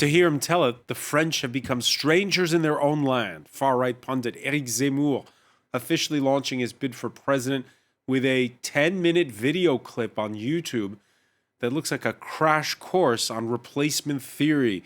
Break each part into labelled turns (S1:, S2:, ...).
S1: To hear him tell it, the French have become strangers in their own land. Far-right pundit Eric Zemmour officially launching his bid for president with a 10-minute video clip on YouTube that looks like a crash course on replacement theory.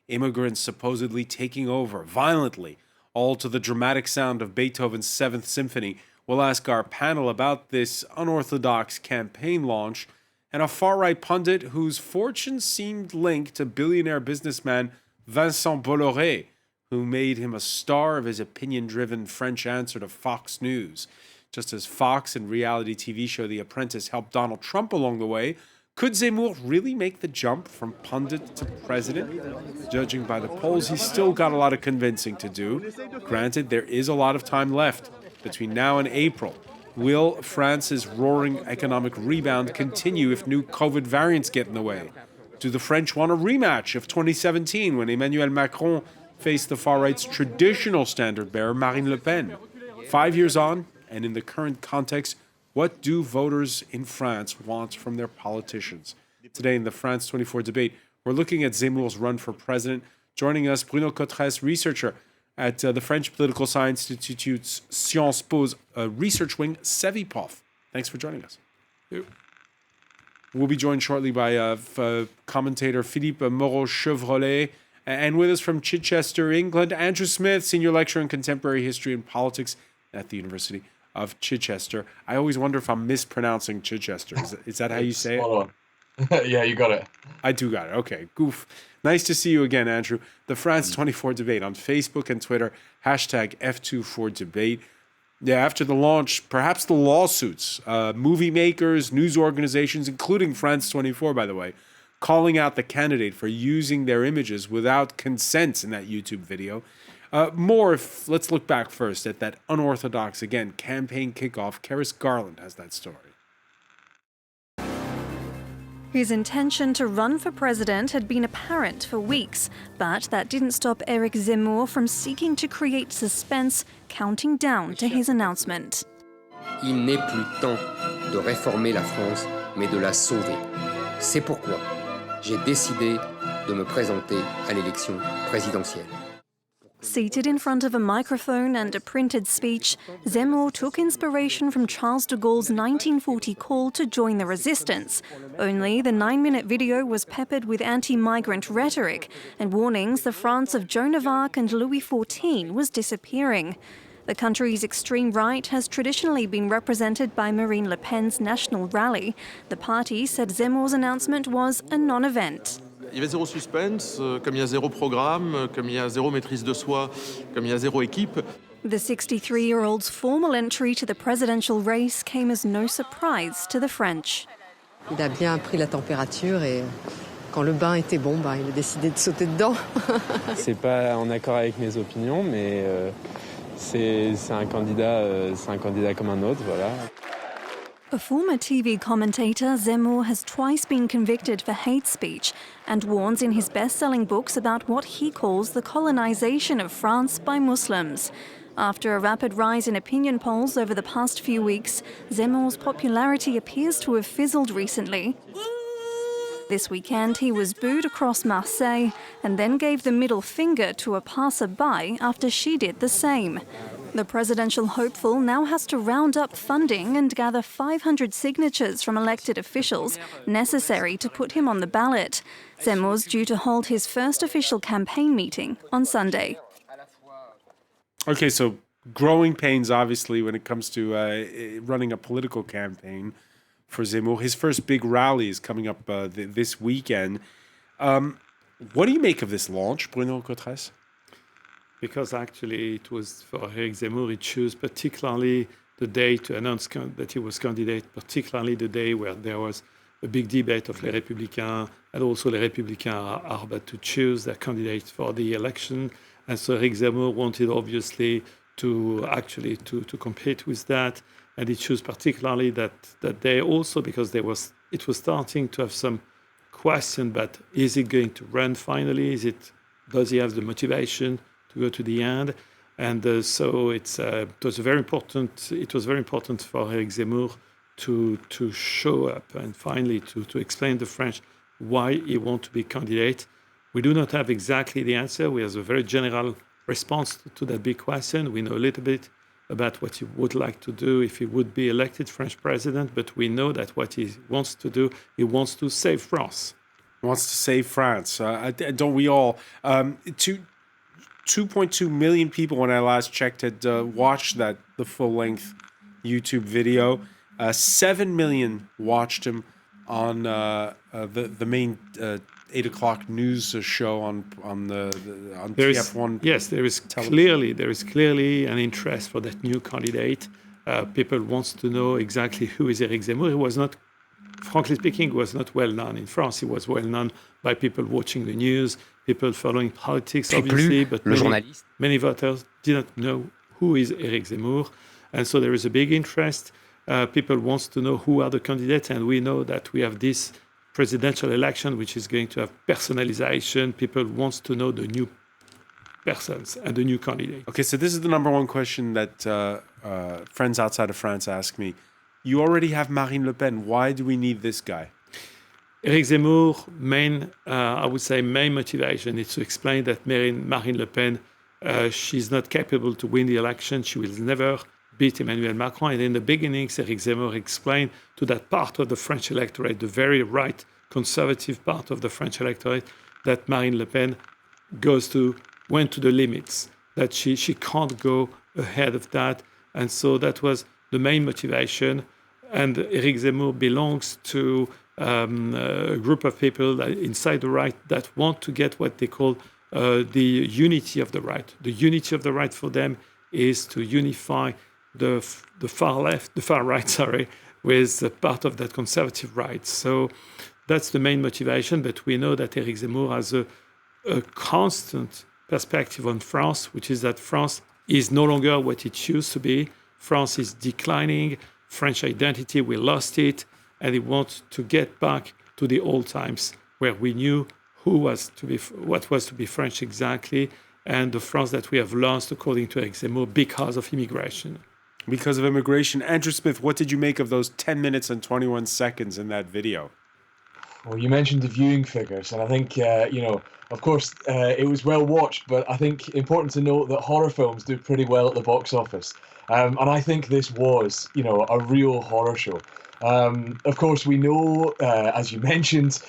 S1: Immigrants supposedly taking over violently, all to the dramatic sound of Beethoven's 7th Symphony. We'll ask our panel about this unorthodox campaign launch and a far-right pundit whose fortune seemed linked to billionaire businessman Vincent Bolloré, who made him a star of his opinion-driven French answer to Fox News. Just as Fox and reality TV show The Apprentice helped Donald Trump along the way, could Zemmour really make the jump from pundit to president? Judging by the polls, he's still got a lot of convincing to do. Granted, there is a lot of time left between now and April. Will France's roaring economic rebound continue if new COVID variants get in the way? Do the French want a rematch of 2017 when Emmanuel Macron faced the far-right's traditional standard-bearer, Marine Le Pen? 5 years on, and in the current context, what do voters in France want from their politicians? Today in the France 24 debate, we're looking at Zemmour's run for president. Joining us, Bruno Cotres, researcher at the French Political Science Institute's Sciences Po's research wing, Sevipov. Thanks for joining us. We'll be joined shortly by commentator Philippe Moreau-Chevrolet, and with us from Chichester, England, Andrew Smith, senior lecturer in contemporary history and politics at the University of Chichester. I always wonder if I'm mispronouncing Chichester. Is that how you say it?
S2: Yeah, you got it.
S1: I do got it. Okay, goof. Nice to see you again, Andrew. The France 24 debate on Facebook and Twitter, hashtag F24debate. Yeah, after the launch, perhaps the lawsuits, movie makers, news organizations, including France 24, by the way, calling out the candidate for using their images without consent in that YouTube video. Let's look back first at that unorthodox, again, campaign kickoff. Karis Garland has that story.
S3: His intention to run for president had been apparent for weeks, but that didn't stop Eric Zemmour from seeking to create suspense, counting down to his announcement.
S4: Il n'est plus temps de réformer la France, mais de la sauver. C'est pourquoi j'ai décidé de me présenter à l'élection présidentielle.
S3: Seated in front of a microphone and a printed speech, Zemmour took inspiration from Charles de Gaulle's 1940 call to join the resistance. Only the 9-minute video was peppered with anti-migrant rhetoric and warnings the France of Joan of Arc and Louis XIV was disappearing. The country's extreme right has traditionally been represented by Marine Le Pen's National Rally. The party said Zemmour's announcement was a non-event.
S5: Il y avait zéro suspense, comme il y a zéro programme, comme il y a zéro maîtrise de soi, comme il y a zéro équipe.
S3: The 63-year-old's formal entry to the presidential race came as no surprise to the French.
S6: Il a bien pris la température et quand le bain était bon, il a décidé de sauter dedans.
S7: C'est pas en accord avec mes opinions, mais c'est un candidat comme un autre, voilà.
S3: A former TV commentator, Zemmour has twice been convicted for hate speech and warns in his best-selling books about what he calls the colonization of France by Muslims. After a rapid rise in opinion polls over the past few weeks, Zemmour's popularity appears to have fizzled recently. This weekend, he was booed across Marseille and then gave the middle finger to a passer-by after she did the same. The presidential hopeful now has to round up funding and gather 500 signatures from elected officials necessary to put him on the ballot. Zemmour's due to hold his first official campaign meeting on Sunday.
S1: Okay, so growing pains, obviously, when it comes to running a political campaign for Zemmour. His first big rally is coming up this weekend. What do you make of this launch, Bruno Cotres?
S8: Because actually it was for Eric Zemmour, he chose particularly the day to announce that he was candidate, particularly the day where there was a big debate of Les Républicains, and also Les Républicains are about to choose their candidate for the election. And so Eric Zemmour wanted obviously to compete with that. And he chose particularly that day also because it was starting to have some question, but is he going to run finally? Does he have the motivation to go to the end? And so it was very important. It was very important for Eric Zemmour to show up and finally to explain to the French why he wants to be candidate We do not have exactly the answer. We have a very general response to that big question. We know a little bit about what he would like to do if he would be elected French president, but we know that what he wants to do, he wants to save France.
S1: Wants to save France. Don't we all? 2.2 million people, when I last checked, had watched the full-length YouTube video. 7 million watched him on the main 8 o'clock news show on TF1.
S8: Yes, there is clearly an interest for that new candidate. People wants to know exactly who is Eric Zemmour. He was not, frankly speaking, was not well known in France. He was well known by people watching the news, people following politics, obviously, but many voters did not know who is Eric Zemmour. And so there is a big interest. People wants to know who are the candidates, and we know that we have this presidential election, which is going to have personalization. People wants to know the new persons and the new candidate.
S1: Okay, so this is the number one question that friends outside of France ask me. You already have Marine Le Pen. Why do we need this guy?
S8: Eric Zemmour, main motivation is to explain that Marine Le Pen, she's not capable to win the election. She will never beat Emmanuel Macron. And in the beginning, Eric Zemmour explained to that part of the French electorate, the very right conservative part of the French electorate, that Marine Le Pen went to the limits, that she can't go ahead of that. And so that was the main motivation. And Eric Zemmour belongs to a group of people inside the right that want to get what they call the unity of the right. The unity of the right for them is to unify the far right, with part of that conservative right. So that's the main motivation. But we know that Eric Zemmour has a constant perspective on France, which is that France is no longer what it used to be. France is declining. French identity, we lost it, and he wants to get back to the old times where we knew what was to be French exactly, and the France that we have lost, according to Eric Zemmour, because of immigration.
S1: Because of immigration. Andrew Smith, what did you make of those 10 minutes and 21 seconds in that video?
S2: Well, you mentioned the viewing figures, and I think, of course, it was well watched, but I think important to note that horror films do pretty well at the box office. And I think this was, a real horror show. Of course, we know, as you mentioned,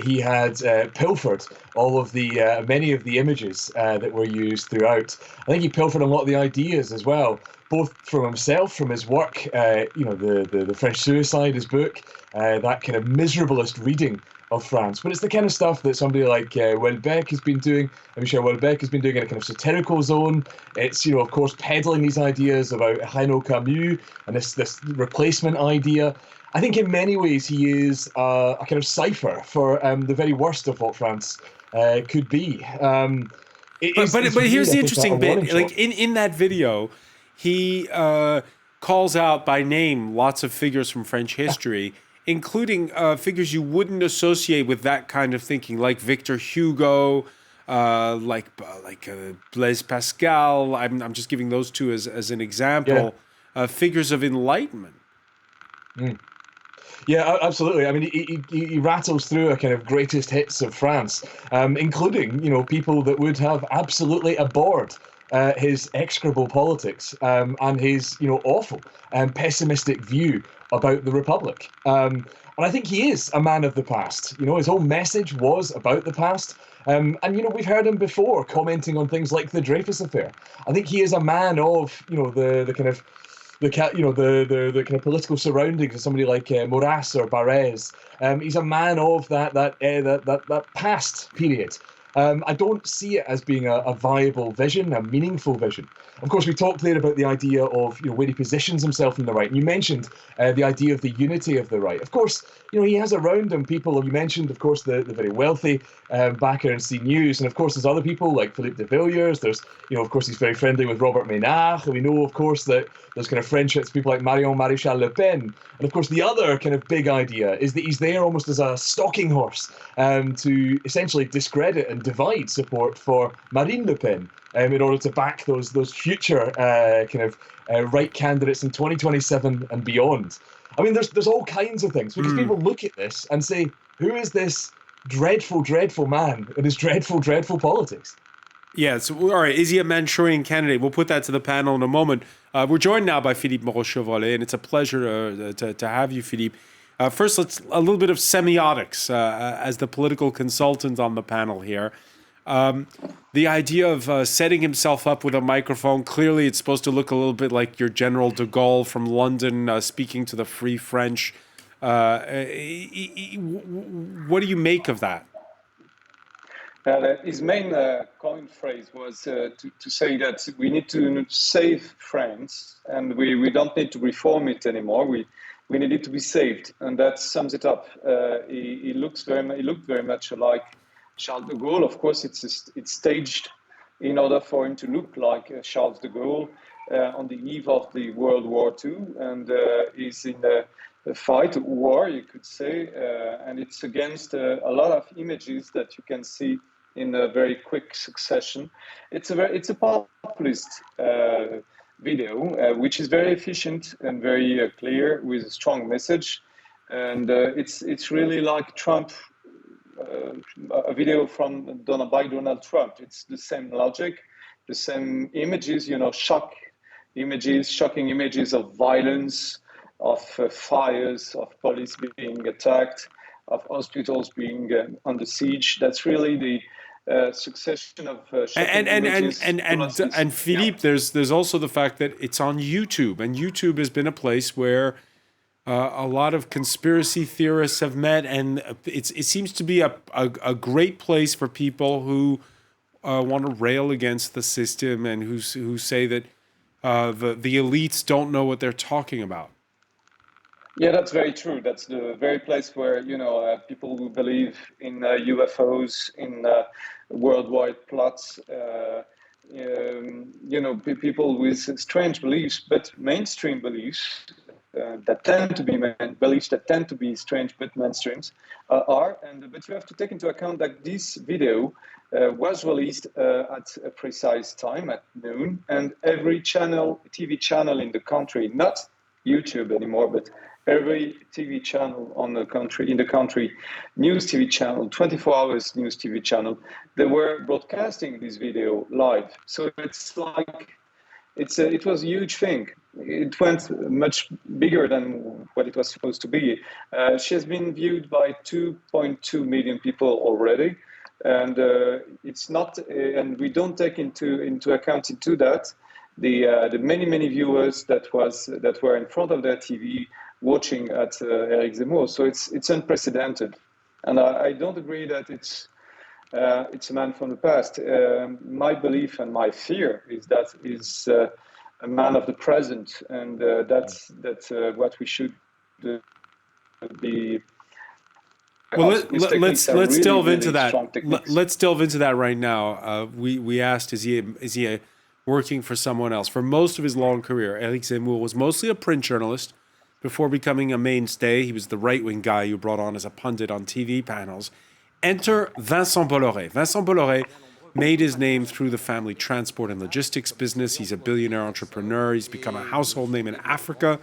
S2: he had pilfered all of the many of the images that were used throughout. I think he pilfered a lot of the ideas as well, both from himself, from his work, the French Suicide, his book, that kind of miserablest reading of France. But it's the kind of stuff that somebody like Houellebecq has been doing, Michel Houellebecq has been doing in a kind of satirical zone. It's, of course, peddling these ideas about Renaud Camus and this replacement idea. I think in many ways he is a kind of cipher for the very worst of what France could be.
S1: But here's the interesting bit. Like in that video, he calls out by name lots of figures from French history, including figures you wouldn't associate with that kind of thinking, like Victor Hugo, like Blaise Pascal. I'm just giving those two as an example. Figures of enlightenment.
S2: Yeah, absolutely. I mean, he rattles through a kind of greatest hits of France, including, people that would have absolutely abhorred his execrable politics and his, awful and pessimistic view about the Republic. And I think he is a man of the past. His whole message was about the past. And, we've heard him before commenting on things like the Dreyfus affair. I think he is a man of, the kind of political surroundings of somebody like Maurras or Barrès. He's a man of that past period. I don't see it as being a viable vision, a meaningful vision. Of course, we talked there about the idea of where he positions himself in the right. And you mentioned the idea of the unity of the right. Of course, he has around him people. You mentioned, of course, the very wealthy backer in CNews, and of course, there's other people like Philippe de Villiers. There's, of course, he's very friendly with Robert Ménard. And we know, of course, that there's kind of friendships with people like Marion Maréchal Le Pen. And of course, the other kind of big idea is that he's there almost as a stalking horse to essentially discredit and divide support for Marine Le Pen in order to back those future right candidates in 2027 and beyond. I mean, there's all kinds of things, because people look at this and say, who is this dreadful, dreadful man and his dreadful, dreadful politics.
S1: Yeah, so, all right, is he a Manchurian candidate? We'll put that to the panel in a moment. We're joined now by Philippe Moreau-Chevrolet, and it's a pleasure to have you, Philippe. First, let's a little bit of semiotics as the political consultant on the panel here. The idea of setting himself up with a microphone, clearly it's supposed to look a little bit like your General de Gaulle from London speaking to the Free French. What do you make of that?
S9: His main coin phrase was to say that we need to save France, and we don't need to reform it anymore. We need it to be saved, and that sums it up. He looked very much like Charles de Gaulle. Of course, it's staged in order for him to look like Charles de Gaulle on the eve of the World War II, and he's in a fight, a war, you could say, and it's against a lot of images that you can see in a very quick succession. It's a populist video, which is very efficient and very clear with a strong message, and it's really like Trump, a video by Donald Trump. It's the same logic, the same images, shocking images of violence, of fires, of police being attacked, of hospitals being under siege. That's really the succession of shocking images.
S1: And Philippe, there's also the fact that it's on YouTube, and YouTube has been a place where a lot of conspiracy theorists have met, and it seems to be a great place for people who want to rail against the system and who say that the elites don't know what they're talking about.
S9: Yeah, that's very true. That's the very place where people who believe in UFOs, in worldwide plots, people with strange beliefs, but mainstream beliefs that tend to be beliefs that tend to be strange but mainstreams but you have to take into account that this video was released at a precise time at noon, and every TV channel in the country, not YouTube anymore, but every TV channel in the country, news TV channel, 24 hours news TV channel, they were broadcasting this video live. So it's like it was a huge thing. It went much bigger than what it was supposed to be. She has been viewed by 2.2 million people already, and it's not. And we don't take into account that the many viewers that were in front of their TV watching at Eric Zemmour. So it's unprecedented, and I don't agree that it's a man from the past. My belief and my fear is that he's a man of the present, and that's what we should be.
S1: Well, let's delve into that. Let's delve into that right now. We asked, is he working for someone else? For most of his long career, Eric Zemmour was mostly a print journalist. Before becoming a mainstay, he was the right-wing guy you brought on as a pundit on TV panels. Enter Vincent Bolloré. Vincent Bolloré made his name through the family transport and logistics business. He's a billionaire entrepreneur. He's become a household name in Africa,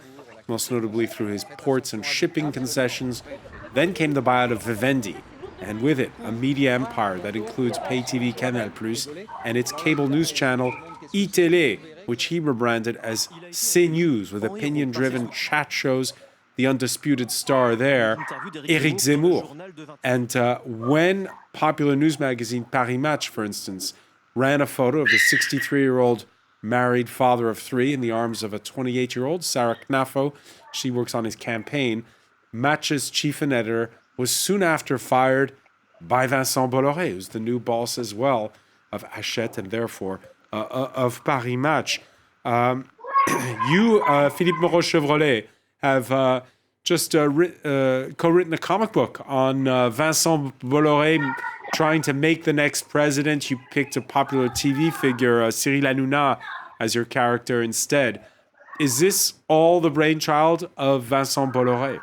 S1: most notably through his ports and shipping concessions. Then came the buyout of Vivendi, and with it, a media empire that includes pay TV Canal+, and its cable news channel, iTélé, which he rebranded as CNews, with opinion-driven chat shows. The undisputed star there, Eric Zemmour. And when popular news magazine Paris Match, for instance, ran a photo of the 63-year-old married father of three in the arms of a 28-year-old, Sarah Knafo, she works on his campaign, Match's chief editor was soon after fired by Vincent Bolloré, who's the new boss as well of Hachette and therefore of Paris Match. You, Philippe Moreau-Chevrolet, have just co-written a comic book on Vincent Bolloré trying to make the next president. You picked a popular TV figure, Cyril Hanouna, as your character instead. Is this all the brainchild of Vincent Bolloré?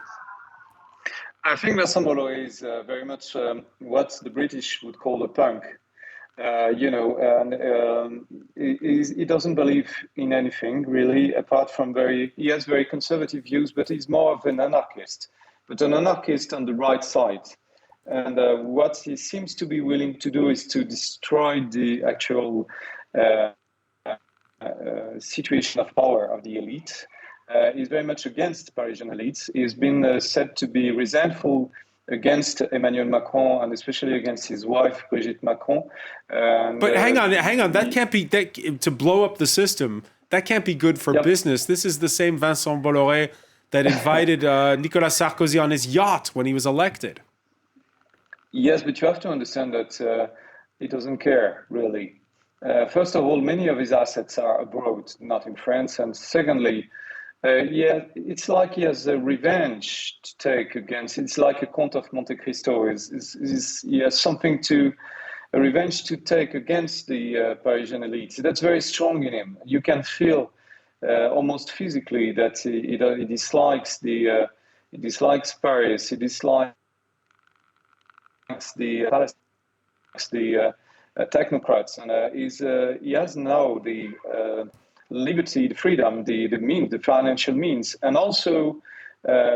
S9: I think Vincent Bolloré is very much what the British would call a punk. He doesn't believe in anything really, apart from he has very conservative views, but he's more of an anarchist, but an anarchist on the right side. And what he seems to be willing to do is to destroy the actual situation of power of the elite. He's very much against Parisian elites. He's been said to be resentful against Emmanuel Macron and especially against his wife, Brigitte Macron.
S1: But hang on. That can't be to blow up the system. That can't be good for business. This is the same Vincent Bolloré that invited Nicolas Sarkozy on his yacht when he was elected.
S9: Yes, but you have to understand that he doesn't care, really. First of all, many of his assets are abroad, not in France. And secondly, it's like he has a revenge to take against. It's like a Count of Monte Cristo. He has something a revenge to take against the Parisian elites. That's very strong in him. You can feel almost physically that he dislikes he dislikes Paris. He dislikes the technocrats, and he has now the liberty, the freedom, the financial means, and also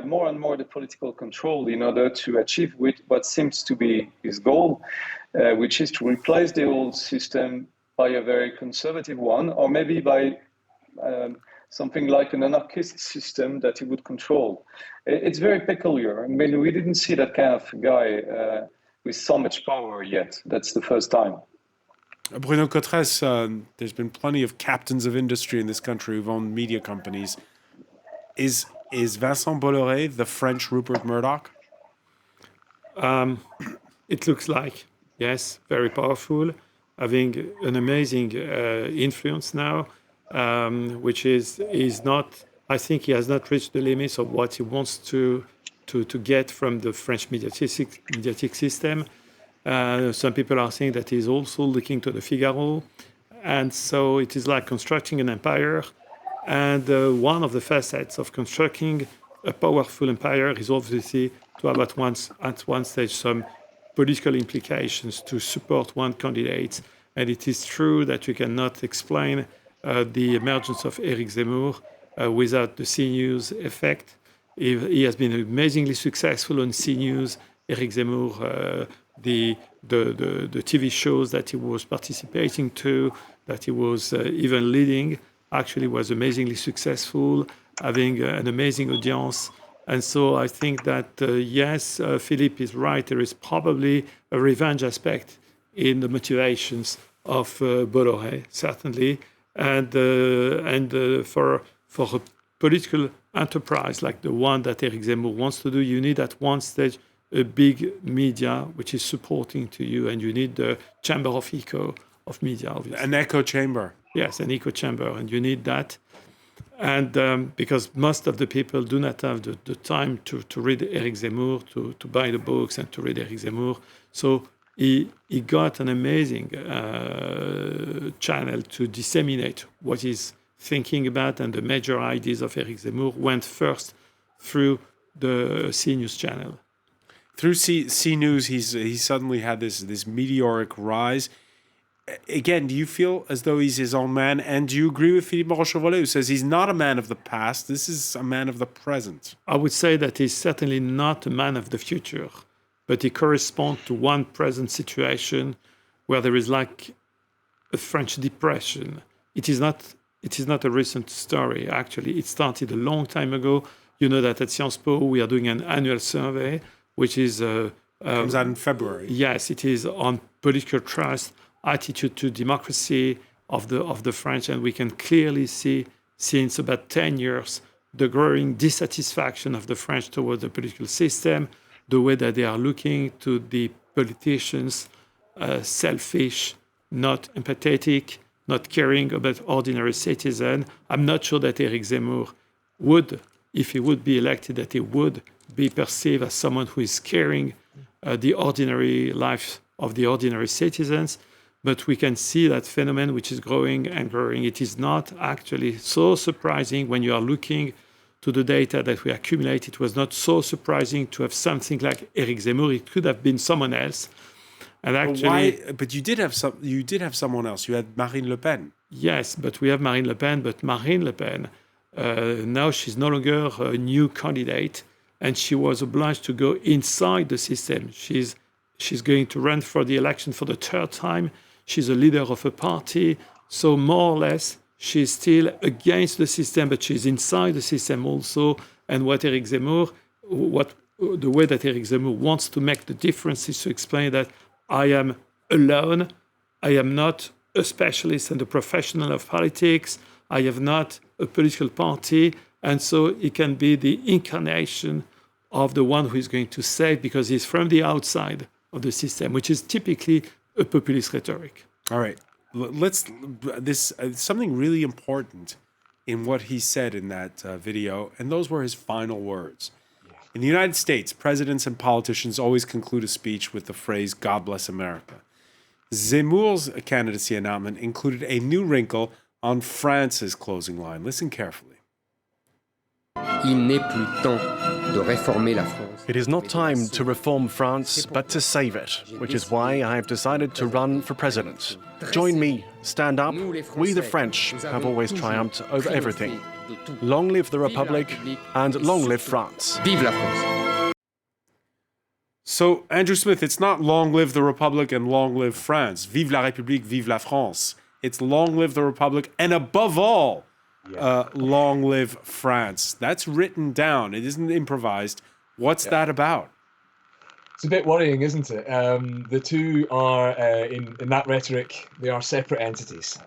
S9: more and more the political control in order to achieve what seems to be his goal, which is to replace the old system by a very conservative one, or maybe by something like an anarchist system that he would control. It's very peculiar. I mean, we didn't see that kind of guy with so much power yet. That's the first time.
S1: Bruno Cotres, there's been plenty of captains of industry in this country who've owned media companies. Is Vincent Bolloré the French Rupert Murdoch?
S8: It looks like, yes, very powerful, having an amazing influence now, which is not, I think he has not reached the limits of what he wants to get from the French mediatic system. Some people are saying that he's also looking to the Figaro. And so it is like constructing an empire. And one of the facets of constructing a powerful empire is obviously to have at one stage some political implications to support one candidate. And it is true that you cannot explain the emergence of Eric Zemmour without the CNews effect. He has been amazingly successful on CNews. Eric Zemmour, the TV shows that he was participating to, that he was even leading, actually was amazingly successful, having an amazing audience. And so I think that, yes, Philippe is right. There is probably a revenge aspect in the motivations of Bolloré, certainly. And for a political enterprise like the one that Eric Zemmour wants to do, you need at one stage a big media which is supporting to you, and you need the chamber of echo of media, obviously.
S1: An echo chamber.
S8: Yes, an echo chamber, and you need that. And because most of the people do not have the time to read Eric Zemmour, to buy the books and to read Eric Zemmour. So he got an amazing channel to disseminate what he's thinking about, and the major ideas of Eric Zemmour went first through the CNews channel.
S1: Through CNews, he suddenly had this meteoric rise. Again, do you feel as though he's his own man? And do you agree with Philippe Rochevolet, who says he's not a man of the past, this is a man of the present?
S8: I would say that he's certainly not a man of the future, but he corresponds to one present situation where there is like a French depression. It is not a recent story, actually. It started a long time ago. You know that at Sciences Po, we are doing an annual survey, which is...
S1: comes out in February.
S8: Yes, it is on political trust, attitude to democracy of the French, and we can clearly see since about 10 years the growing dissatisfaction of the French towards the political system, the way that they are looking to the politicians, selfish, not empathetic, not caring about ordinary citizens. I'm not sure that Eric Zemmour would, if he would be elected, that he would be perceived as someone who is caring the ordinary life of the ordinary citizens. But we can see that phenomenon which is growing and growing. It is not actually so surprising when you are looking to the data that we accumulate. It was not so surprising to have something like Eric Zemmour. It could have been someone else. And actually,
S1: but you did have someone else. You had Marine Le Pen.
S8: Yes, but we have Marine Le Pen. But Marine Le Pen, now she's no longer a new candidate. and she was obliged to go inside the system. She's going to run for the election for the third time. She's a leader of a party. So more or less, she's still against the system, but she's inside the system also. And the way that Eric Zemmour wants to make the difference is to explain that I am alone. I am not a specialist and a professional of politics. I have not a political party. And so he can be the incarnation of the one who is going to save, because he's from the outside of the system, which is typically a populist rhetoric.
S1: All right. This something really important in what he said in that video, and those were his final words. In the United States, presidents and politicians always conclude a speech with the phrase, "God bless America." Zemmour's candidacy announcement included a new wrinkle on France's closing line. Listen carefully.
S4: Il n'est plus temps de réformer la France.
S10: It is not time to reform France, but to save it, which is why I have decided to run for president. Join me, stand up. We, the French, have always triumphed over everything. Long live the Republic, and long live France.
S4: Vive la France.
S1: So, Andrew Smith, it's not long live the Republic and long live France. Vive la République, vive la France. It's long live the Republic, and above all, long live France. That's written down. It isn't improvised. What's that about?
S2: It's a bit worrying, isn't it? The two are, in that rhetoric, they are separate entities.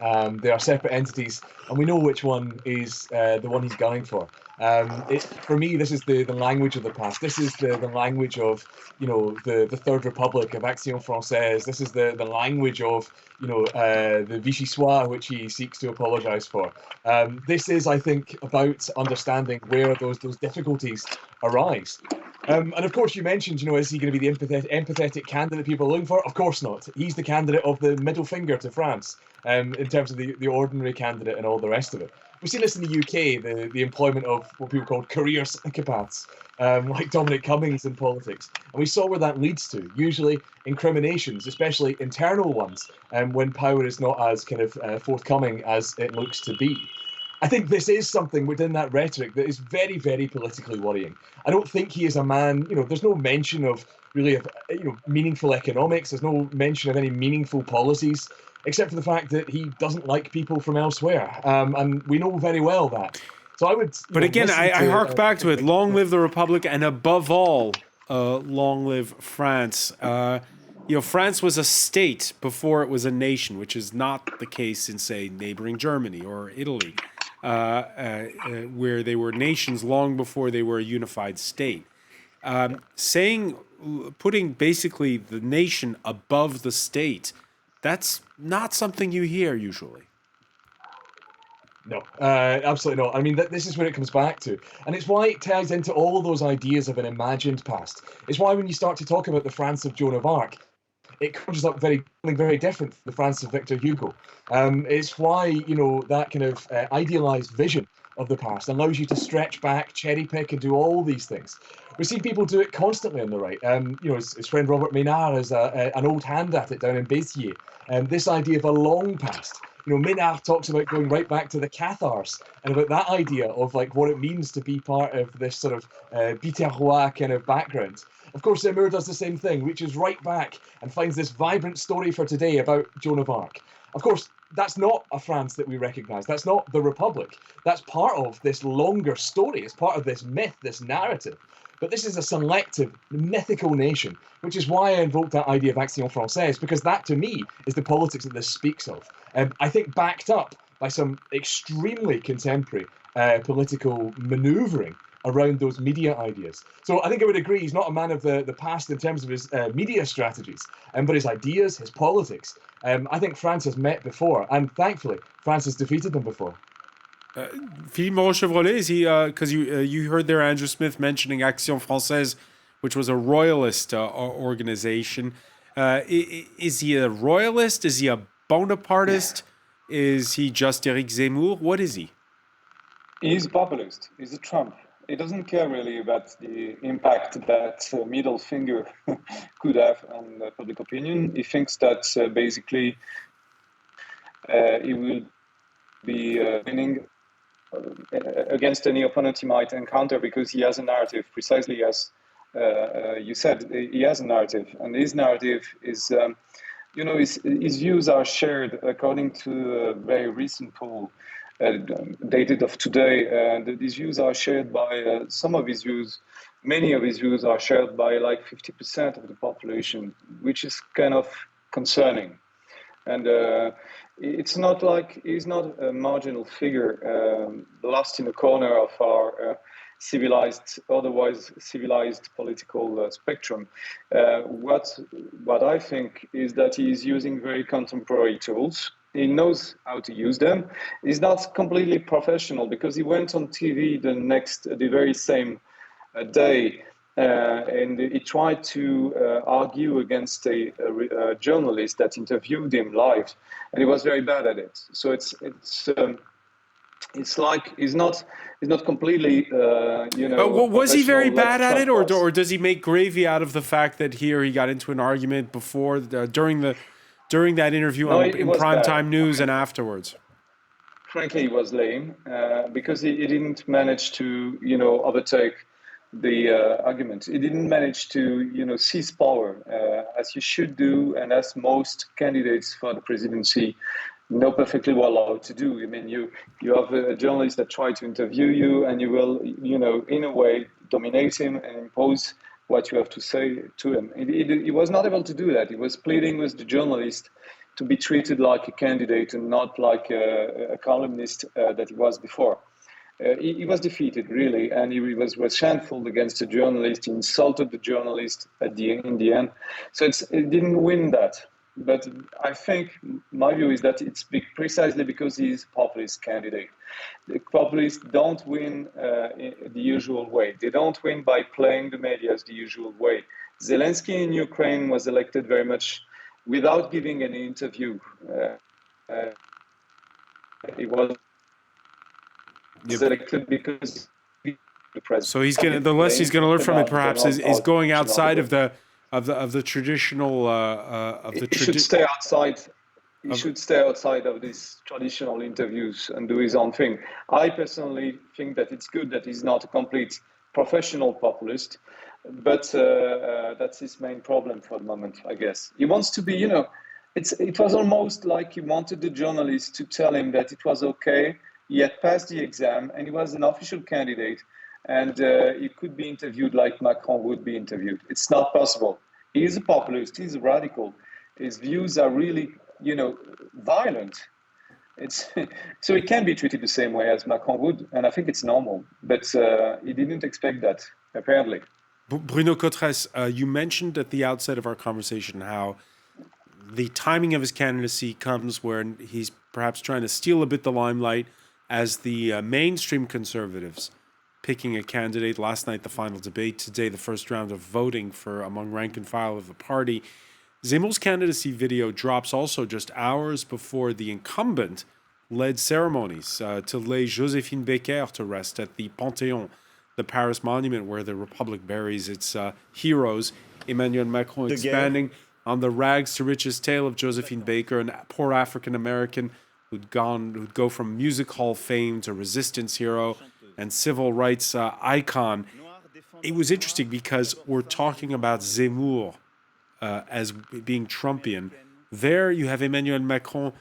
S2: They are separate entities, and we know which one is the one he's gunning for. For me, this is the language of the past. This is the language of, the Third Republic, of Action Française. This is the language of, the Vichy-Soir, which he seeks to apologise for. This is, I think, about understanding where those difficulties arise. And of course, you mentioned, is he going to be the empathetic candidate people are looking for? Of course not. He's the candidate of the middle finger to France, in terms of the ordinary candidate and all the rest of it. We see this in the UK, the employment of what people call career psychopaths, like Dominic Cummings in politics. And we saw where that leads to, usually incriminations, especially internal ones, when power is not as kind of forthcoming as it looks to be. I think this is something within that rhetoric that is very, very politically worrying. I don't think he is a man, there's no mention of really meaningful economics. There's no mention of any meaningful policies, except for the fact that he doesn't like people from elsewhere. And we know very well that. So I would...
S1: But again, I hark back to it. Long live the Republic, and above all, long live France. France was a state before it was a nation, which is not the case in, say, neighboring Germany or Italy, where they were nations long before they were a unified state. Putting basically the nation above the state, that's not something you hear usually.
S2: No, absolutely not. I mean, this is where it comes back to. And it's why it ties into all of those ideas of an imagined past. It's why when you start to talk about the France of Joan of Arc, it conjures up something very different from the France of Victor Hugo. It's why, that kind of idealized vision of the past allows you to stretch back, cherry pick, and do all these things. We see people do it constantly on the right. His friend Robert Ménard is an old hand at it down in Béziers. This idea of a long past. Ménard talks about going right back to the Cathars and about that idea of like what it means to be part of this sort of Biterrois kind of background. Of course, Zemmour does the same thing, reaches right back and finds this vibrant story for today about Joan of Arc. Of course, that's not a France that we recognise. That's not the Republic. That's part of this longer story. It's part of this myth, this narrative. But this is a selective, mythical nation, which is why I invoked that idea of Action Française, because that, to me, is the politics that this speaks of. I think backed up by some extremely contemporary political manoeuvring around those media ideas. So I think I would agree he's not a man of the past in terms of his media strategies, but his ideas, his politics. I think France has met before, and thankfully, France has defeated them before.
S1: Philippe Moreau-Chevrolet, is he, because you heard there Andrew Smith mentioning Action Française, which was a royalist organization. Is he a royalist? Is he a Bonapartist? Is he just Eric Zemmour? What is he?
S9: He's a populist. He's a Trump. He doesn't care really about the impact that middle finger could have on public opinion. He thinks that basically he will be winning against any opponent he might encounter, because he has a narrative, precisely as you said. He has a narrative, and his narrative is, his views are shared according to a very recent poll dated of today. These views are shared by many of his views are shared by like 50% of the population, which is kind of concerning. And it's not like he's not a marginal figure lost in a corner of our otherwise civilized political spectrum. What I think is that he is using very contemporary tools. He knows how to use them. He's not completely professional, because he went on TV the very same day, and he tried to argue against a journalist that interviewed him live, and he was very bad at it. So it's like he's not completely
S1: was he very bad at it, or
S9: trust.
S1: does he make gravy out of the fact that here he got into an argument before during that interview in primetime news and afterwards?
S9: Frankly, he was lame because he didn't manage to overtake the argument. He didn't manage to seize power as you should do, and as most candidates for the presidency know perfectly well how to do. I mean, you have a journalist that try to interview you, and you will in a way dominate him and impose what you have to say to him. He was not able to do that. He was pleading with the journalist to be treated like a candidate and not like a columnist that he was before. He was defeated, really, and he was resentful against the journalist. He insulted the journalist in the end. So he didn't win that. But I think my view is that it's precisely because he's a populist candidate. The populists don't win the usual way. They don't win by playing the media the usual way. Zelensky in Ukraine was elected very much without giving any interview. He was elected because the president.
S1: So the less he's going to learn from it, perhaps, is going outside of the traditional
S9: He should stay outside. He should stay outside of these traditional interviews and do his own thing. I personally think that it's good that he's not a complete professional populist, but that's his main problem for the moment, I guess. He wants to be, it was almost like he wanted the journalist to tell him that it was okay. He had passed the exam and he was an official candidate, and he could be interviewed like Macron would be interviewed. It's not possible. He's a populist. He's a radical. His views are really, violent. So he can be treated the same way as Macron would, and I think it's normal. But he didn't expect that, apparently.
S1: Bruno Cotres, you mentioned at the outset of our conversation how the timing of his candidacy comes where he's perhaps trying to steal a bit the limelight as the mainstream conservatives picking a candidate. Last night, the final debate. Today, the first round of voting for among rank and file of the party. Zemmour's candidacy video drops also just hours before the incumbent led ceremonies to lay Joséphine Baker to rest at the Panthéon, the Paris monument where the Republic buries its heroes. Emmanuel Macron expanding on the rags to riches tale of Joséphine Baker, an poor African-American who'd go from music hall fame to resistance hero and civil rights icon. It was interesting because we're talking about Zemmour as being Trumpian. There you have Emmanuel Macron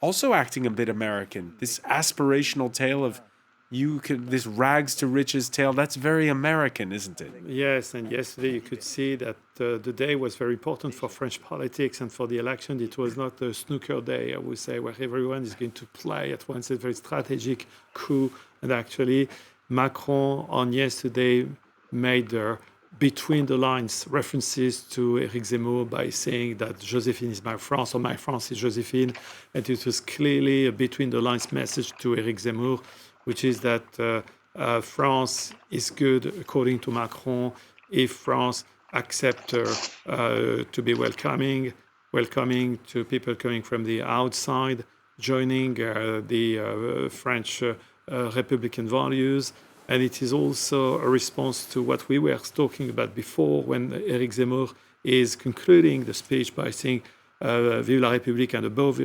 S1: also acting a bit American. This aspirational tale of this rags to riches tale, that's very American, isn't it?
S8: Yes, and yesterday you could see that the day was very important for French politics and for the election. It was not a snooker day, I would say, where everyone is going to play at once. It's a very strategic coup. And actually, Macron on yesterday made between the lines references to Eric Zemmour by saying that Joséphine is my France, or my France is Joséphine. And it was clearly a between the lines message to Eric Zemmour, which is that France is good, according to Macron, if France accepts her to be welcoming to people coming from the outside, joining the French Republican values. And it is also a response to what we were talking about before when Eric Zemmour is concluding the speech by saying Vive la République and above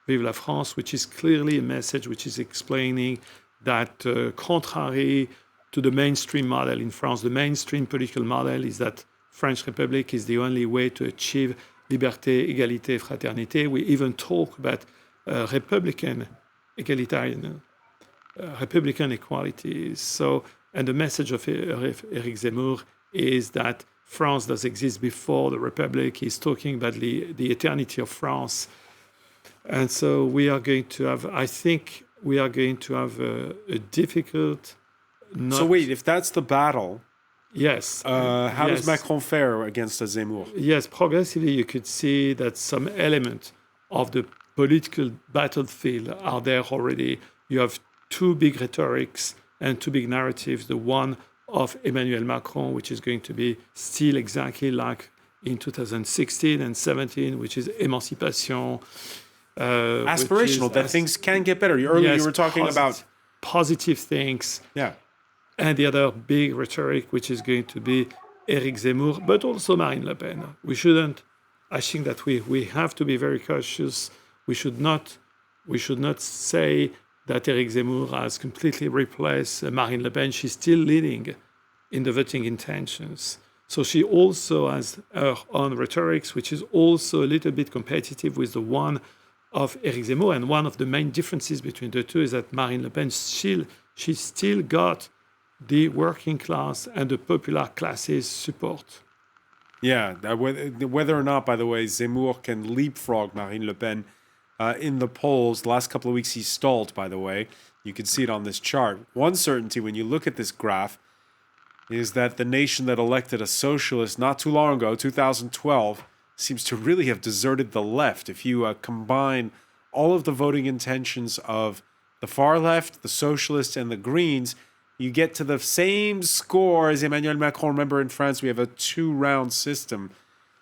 S8: Vive la France, which is clearly a message which is explaining that contrary to the mainstream model in France, the mainstream political model is that French Republic is the only way to achieve liberté, égalité, fraternité. We even talk about Republican egalitarian, Republican equality. So, and the message of Eric Zemmour is that France does exist before the Republic. He's talking about the eternity of France. And so we are going to have, I think we are going to have a difficult...
S1: So wait, if that's the battle,
S8: yes.
S1: How does Macron fare against Zemmour?
S8: Yes, progressively you could see that some element of the political battlefield are there already. You have two big rhetorics and two big narratives. The one of Emmanuel Macron, which is going to be still exactly like in 2016 and 17, which is emancipation.
S1: Aspirational, that things can get better. Earlier you were talking about
S8: positive things.
S1: Yeah.
S8: And the other big rhetoric, which is going to be Eric Zemmour, but also Marine Le Pen. We shouldn't, I think that we have to be very cautious. We should not say that Eric Zemmour has completely replaced Marine Le Pen. She's still leading in the voting intentions. So she also has her own rhetorics, which is also a little bit competitive with the one of Eric Zemmour. And one of the main differences between the two is that Marine Le Pen she still got the working class and the popular classes support.
S1: Yeah, whether or not, by the way, Zemmour can leapfrog Marine Le Pen in the polls. The last couple of weeks he's stalled, by the way. You can see it on this chart. One certainty when you look at this graph is that the nation that elected a socialist not too long ago, 2012, seems to really have deserted the left. If you combine all of the voting intentions of the far left, the socialists, and the Greens, you get to the same score as Emmanuel Macron. Remember, in France, we have a 2-round system.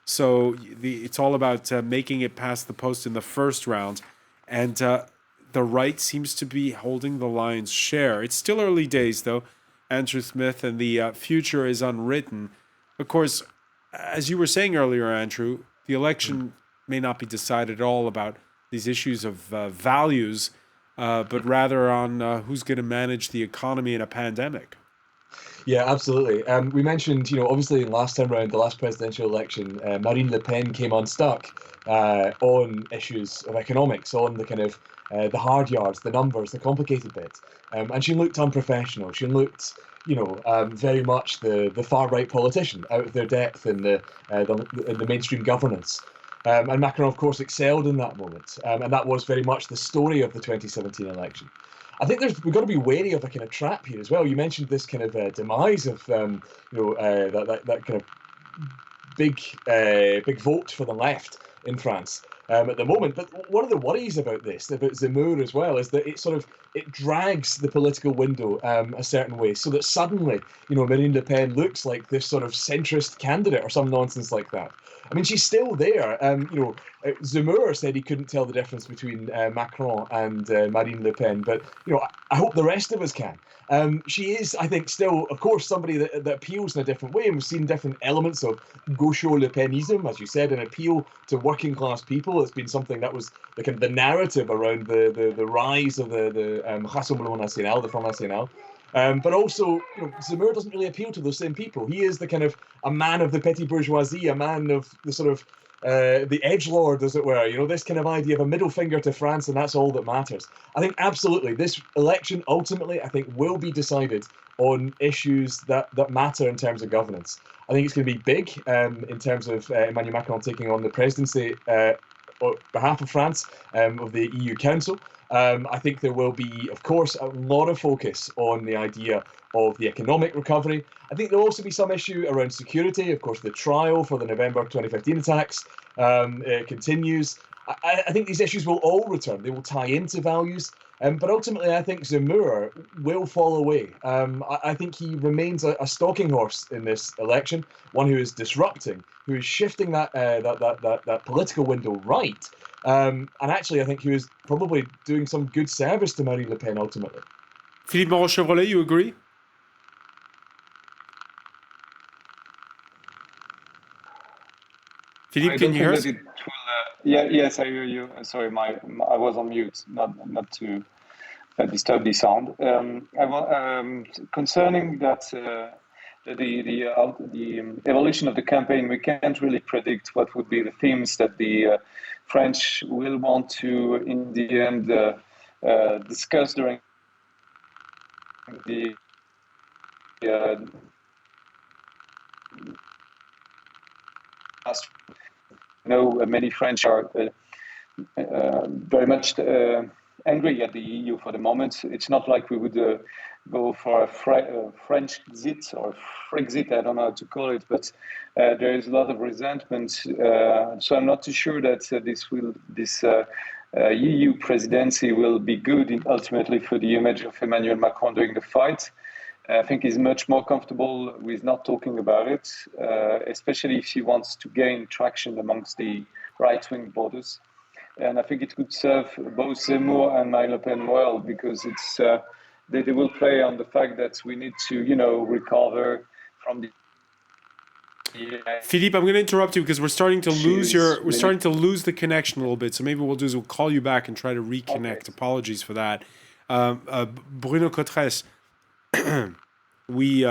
S1: So it's all about making it past the post in the first round. And the right seems to be holding the lion's share. It's still early days, though, Andrew Smith, and the future is unwritten. Of course, as you were saying earlier, Andrew, the election may not be decided at all about these issues of values, but rather on who's going to manage the economy in a pandemic.
S2: Yeah, absolutely. We mentioned, obviously last time around, the last presidential election, Marine Le Pen came unstuck on issues of economics, on the kind of the hard yards, the numbers, the complicated bits. And she looked unprofessional. She looked, very much the far-right politician, out of their depth in the mainstream governance. And Macron, of course, excelled in that moment. And that was very much the story of the 2017 election. I think we've got to be wary of a kind of trap here as well. You mentioned this kind of demise of, that kind of big vote for the left in France at the moment. But one of the worries about this, about Zemmour as well, is that it drags the political window a certain way, so that suddenly, Marine Le Pen looks like this sort of centrist candidate or some nonsense like that. I mean, she's still there. Zemmour said he couldn't tell the difference between Macron and Marine Le Pen, but I hope the rest of us can. She is, I think, still, of course, somebody that appeals in a different way, and we've seen different elements of gaucho Le Penism, as you said, an appeal to working class people. It's been something that was the narrative around the rise of the Rassemblement National, the Front National. But also, Zemmour doesn't really appeal to those same people. He is the kind of a man of the petty bourgeoisie, a man of the sort of the edgelord, as it were. This kind of idea of a middle finger to France, and that's all that matters. I think absolutely this election ultimately, I think, will be decided on issues that matter in terms of governance. I think it's going to be big in terms of Emmanuel Macron taking on the presidency on behalf of France of the EU Council. I think there will be, of course, a lot of focus on the idea of the economic recovery. I think there will also be some issue around security. Of course, the trial for the November 2015 attacks continues. I think these issues will all return. They will tie into values. But ultimately, I think Zemmour will fall away. I think he remains a stalking horse in this election, one who is disrupting, who is shifting that political window right. And actually, I think he was probably doing some good service to Marine Le Pen ultimately.
S1: Philippe Moreau-Chevrolet, you agree? Philippe, can you hear us?
S9: Yes, I hear you. Sorry, I was on mute, not to. disturb the sound. Concerning that the evolution of the campaign, we can't really predict what would be the themes that the French will want to, in the end, discuss during the last. Many French are very much angry at the EU for the moment. It's not like we would go for a French exit or Frexit, I don't know how to call it, but there is a lot of resentment. So I'm not too sure that this EU presidency will be good ultimately for the image of Emmanuel Macron during the fight. I think he's much more comfortable with not talking about it, especially if he wants to gain traction amongst the right-wing voters. And I think it could serve both Zemmour and Marine Le Pen well, because it's they will play on the fact that we need to, recover from the.
S1: Philippe, I'm going to interrupt you because we're starting to lose the connection a little bit. So maybe what we'll do is we'll call you back and try to reconnect. Okay. Apologies for that. Bruno Cotres, we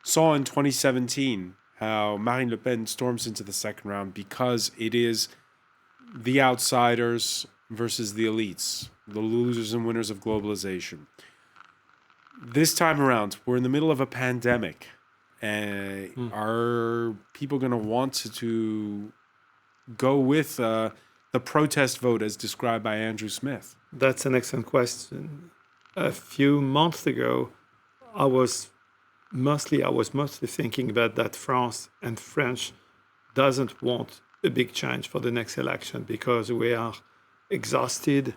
S1: saw in 2017 how Marine Le Pen storms into the second round because it is the outsiders versus the elites, the losers and winners of globalization. This time around, we're in the middle of a pandemic. Are people going to want to go with the protest vote as described by Andrew Smith?
S8: That's an excellent question. A few months ago, I was mostly thinking about that France and French doesn't want a big change for the next election because we are exhausted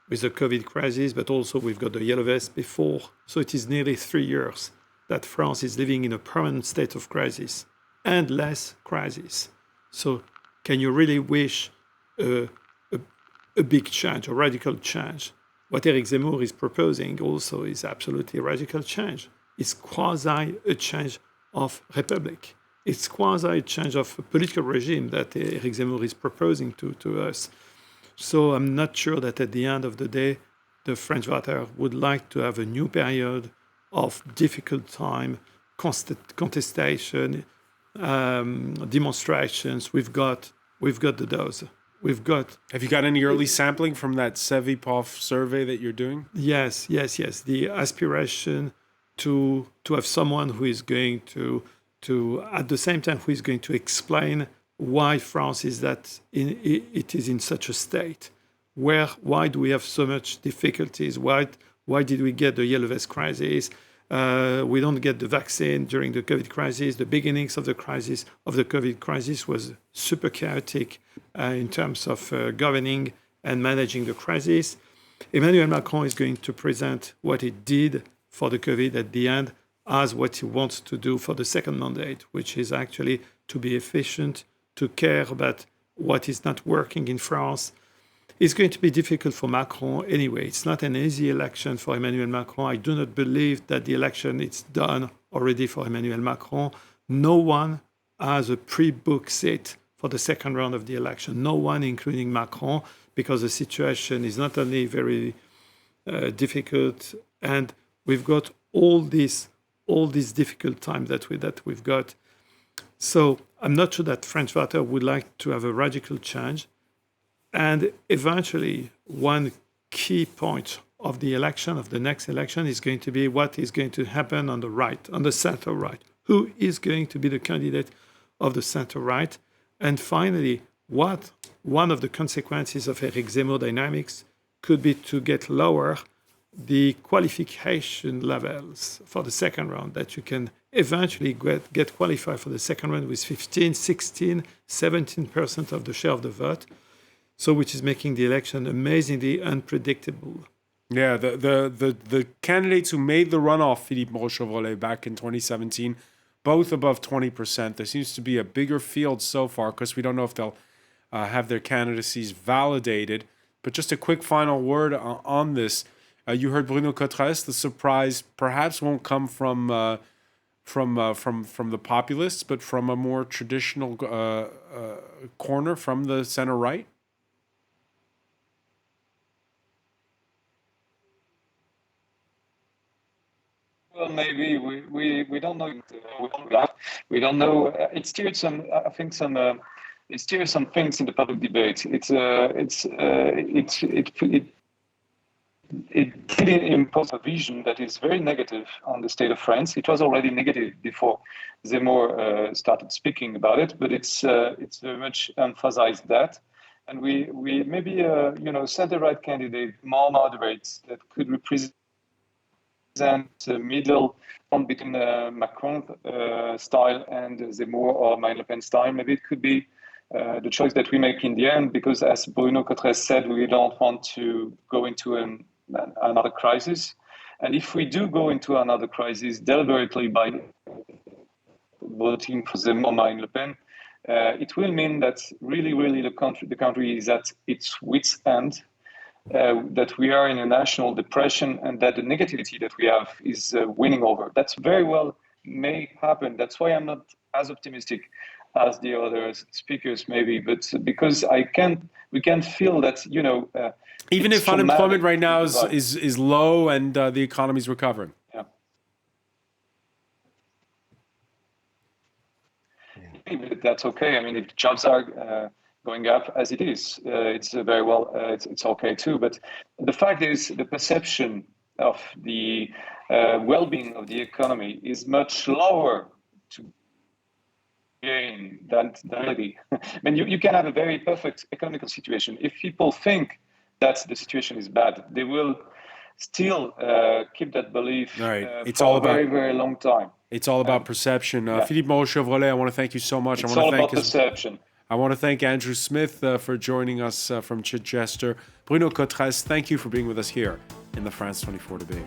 S8: with the COVID crisis, but also we've got the yellow vest before. So it is nearly 3 years that France is living in a permanent state of crisis and less crisis. So can you really wish a big change, a radical change? What Eric Zemmour is proposing also is absolutely a radical change. It's quasi a change of republic. It's quasi a change of a political regime that Eric Zemmour is proposing to us. So I'm not sure that at the end of the day, the French voter would like to have a new period of difficult time, contestation, demonstrations. We've got the dose.
S1: Have you got any early sampling from that Sevipov survey that you're doing?
S8: Yes. The aspiration to have someone who is going to at the same time who is going to explain why France is it is in such a state. Why do we have so much difficulties? Why did we get the yellow vest crisis? We don't get the vaccine during the COVID crisis. The beginnings of the COVID crisis was super chaotic in terms of governing and managing the crisis. Emmanuel Macron is going to present what he did for the COVID at the end as what he wants to do for the second mandate, which is actually to be efficient, to care about what is not working in France. It's going to be difficult for Macron anyway. It's not an easy election for Emmanuel Macron. I do not believe that the election is done already for Emmanuel Macron. No one has a pre-booked seat for the second round of the election. No one, including Macron, because the situation is not only very difficult, and we've got all these difficult time that we've got. So I'm not sure that French voter would like to have a radical change. And eventually, one key point of the election, of the next election, is going to be what is going to happen on the right, on the center right. Who is going to be the candidate of the center right? And finally, what one of the consequences of Eric Zemmour dynamics could be to get lower the qualification levels for the second round, that you can eventually get qualified for the second round with 15, 16, 17% of the share of the vote. So which is making the election amazingly unpredictable.
S1: Yeah, the candidates who made the runoff, Philippe Moreau-Chevrolet, back in 2017, both above 20%. There seems to be a bigger field so far because we don't know if they'll have their candidacies validated. But just a quick final word on this. You heard Bruno Cotres. The surprise perhaps won't come from the populists, but from a more traditional corner from the center right.
S9: don't know. We don't know. It steered some. I think some. It steers some things in the public debate. It did impose a vision that is very negative on the state of France. It was already negative before Zemmour started speaking about it, but it's very much emphasized that. And we maybe set the right candidate, more moderate, that could represent a middle one between Macron style and Zemmour or Marine Le Pen style. Maybe it could be the choice that we make in the end, because as Bruno Cotres said, we don't want to go into another crisis. And if we do go into another crisis deliberately by voting for Zemmour, Marine Le Pen, it will mean that really the country is at its wit's end, that we are in a national depression, and that the negativity that we have is winning over. That's very well may happen. That's why I'm not as optimistic as the other speakers maybe, but because we can feel that,
S1: even if unemployment right now is low and the economy is recovering.
S9: Yeah. That's okay. I mean, if jobs are going up as it is, it's very well, it's okay too. But the fact is, the perception of the well-being of the economy is much lower to gain than reality. I mean, you can have a very perfect economical situation. If people think that the situation is bad, they will still keep that belief for a very, very long time.
S1: It's all about perception. Philippe Moreau-Chevrolet, I want to thank you so much.
S9: It's all about perception.
S1: I want to thank Andrew Smith for joining us from Chichester. Bruno Cotres, thank you for being with us here in the France 24 debate.